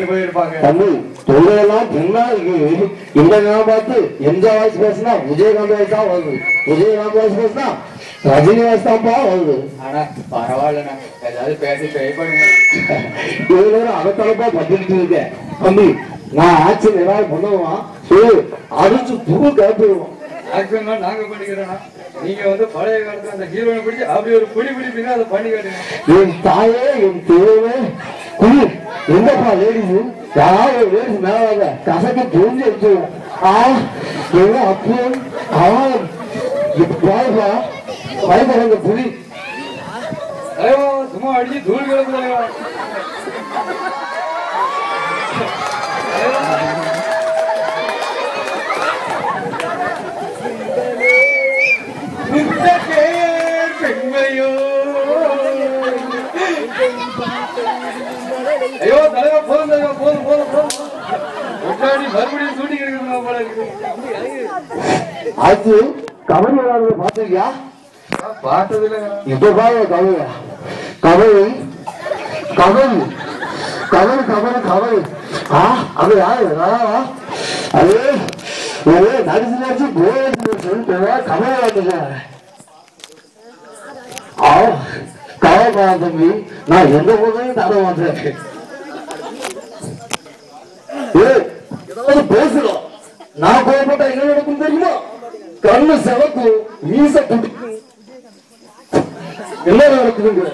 தம்பி தொழிலெல்லாம் பொண்ணா இருக்கு. இந்த நான் பார்த்து எந்த வாய்ஸ் பேசினா விஜயகாந்த் வாய்ஸ் தான் வருது, விஜயகாந்த் வாய்ஸ் பேசினா ரஜினி வாய்ஸ் தான்ப்பா வருது. ஆனா பரவாயில்லண்ணா, ஏதாவது பேசி ட்ரை பண்ணுங்க. இவ்வளவு நேரம் அகத்தளப்பா பத்திட்டு இருக்கேன். தம்பி நான் ஆக்சன் ஏதாவது பண்ணுவான் சொல்லு, அடிச்சு துரு கேட்டுருவோம். ஆக்சன் நாங்க பண்ணிக்கிறோம்னா நீங்க வந்து பழைய காலத்துல அந்த ஹீரோனை பிடிச்சி அப்படி ஒரு புடி பிடிப்பீங்க, அதை பண்ணி காட்டுங்க. என் தாயே என் தேவே குழு எங்கப்பா லேடிஸ் யாராவது ஒரு லேடிஸ் மேல கசக்க புரிஞ்சு எடுத்துருவோம். எங்க அப்போ பாருப்பா பயப்படுற புலி சும்மா அடிச்சு தூள் கிளம்புறாங்க. பெண்மையோ ஐயோ தலைவா போதும் தலைவா, போதும் போதும் போதும். மறுபடியும் ஷூட்டிங் எடுக்கணும் போல இருக்கு. அது கவலை விளையாடுறது பாத்துருக்கியா? பார்த்ததுல இப்ப பாருங்க கவலை கவலை கவலை கவலை கவலை கவலை. அது யாரு அது நடிச்சு நடிச்சு போயிடுச்சு சொல்லிட்டு கவலை வாட்டுங்க. கவலை தம்பி, நான் எந்த போதையும் தர மாட்டேன். ஏதாவது பேசணும், நான் கோவப்பட்டா என்ன நடக்கும் தெரியுமா? கண்ணு செவக்கும், மீச துடிக்கும், என்ன நடக்குதுங்க?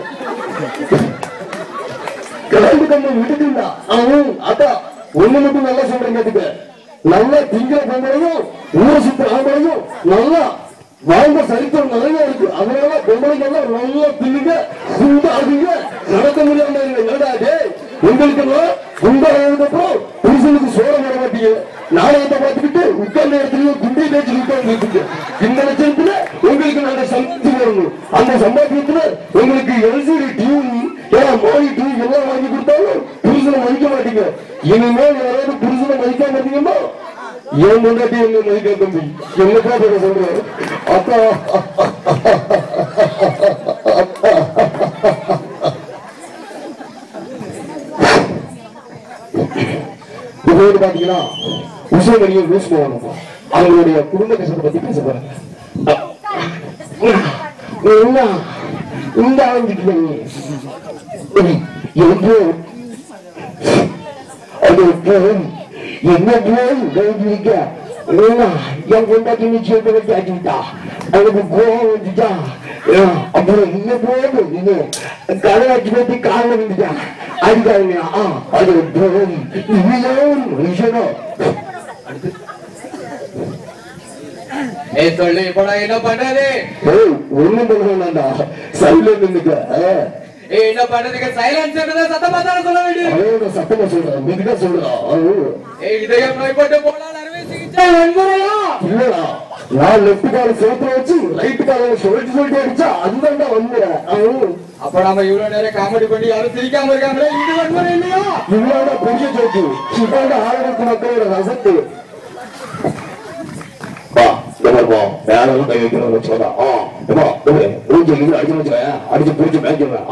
கிளம்பு கண்ணு விடுக்குண்டா. அதான் ஒண்ணு மட்டும் நல்லா சொல்றேன் கேட்டுக்க. நல்லா திங்கிற பொம்பளையும் ஊரை சுத்த ஆம்பளையும் நல்லா வாழ்ந்த சரித்திரம் நிறைய இருக்கு. அதனால பொம்பளைங்க எல்லாம் நல்லா தின்னுங்க, சுண்டாடுங்க, நடக்க முடியாம என்னடாடே உங்களுக்கு எல்லாம் குண்டானதுக்கப்புறம் புருஷனுக்கு சோற வர மாட்டீங்க. நாணயத்தை பார்த்துக்கிட்டு உட்கார்ந்த இடத்துல குண்டை பேச்சு உட்கார்ந்து இருக்கு. இந்த லட்சத்துல உங்களுக்கு நாங்க சம்பாதி வரணும். அந்த சம்பாத்தியத்துல உங்களுக்கு எல்சிடி டிவி மோடி டிவி எல்லாம் வாங்கி கொடுத்தாலும் புருஷனை மதிக்க மாட்டீங்க. இனிமேல் யாராவது புருஷனை மதிக்க மாட்டீங்கன்னா என் முன்னாடி என்ன மதிக்க தம்பி என்னப்பா பேர சொல்றேன். அப்பா இப்போது பாத்தீங்கன்னா விஷயங்களையும் லூஸ் போகணும். அவங்களுடைய குடும்ப கஷ்டத்தை பத்தி பேச போறாங்க. இந்த ஆரம்பிக்கிறீங்க என்ன போயிருக்க என் கொண்டாட்டி நிச்சயத்தை வச்சு ஆக்கிட்டா எனக்கு கோவம் வந்துட்டா. அப்புறம் இங்க போது கடையாட்சி பத்தி காரணம் வந்துட்டா அடிக்காங்க. அது மனுஷனோ சொல்லு இப்ப என்ன பண்றது? ஒண்ணும் பண்ணா சைல நின்னுக்க. என்ன பண்றதுக்கு சைலன்ஸ் சத்தமா தானே சொல்ல வேண்டியது. சத்தமா சொல்றேன், மெதுக்கா சொல்றேன். இதயம் நோய் போட்டு போனால் அறுவை சிகிச்சை இல்லடா, நான் லெப்ட் கால சேர்த்து வச்சு ரைட் கால சொல்லிட்டு அடிச்சா அதுதான்டா வந்துடுறேன். அப்ப நம்ம இவ்வளவு நேரம் காமெடி பண்ணி யாரும் சிரிக்காம இருக்காங்களே, இது வன்முறை இல்லையா? இவ்வளவு பெரிய ஜோக்கு இதாண்ட ஆயிரத்து மக்களோட ரசத்து. வேற கை வைக்கிறோம் வச்சுக்கோடா. ஊஞ்சல் அடிச்சு வச்சுக்கேன், அடிச்சு பிடிச்சு மேய்ச்சுவேன்.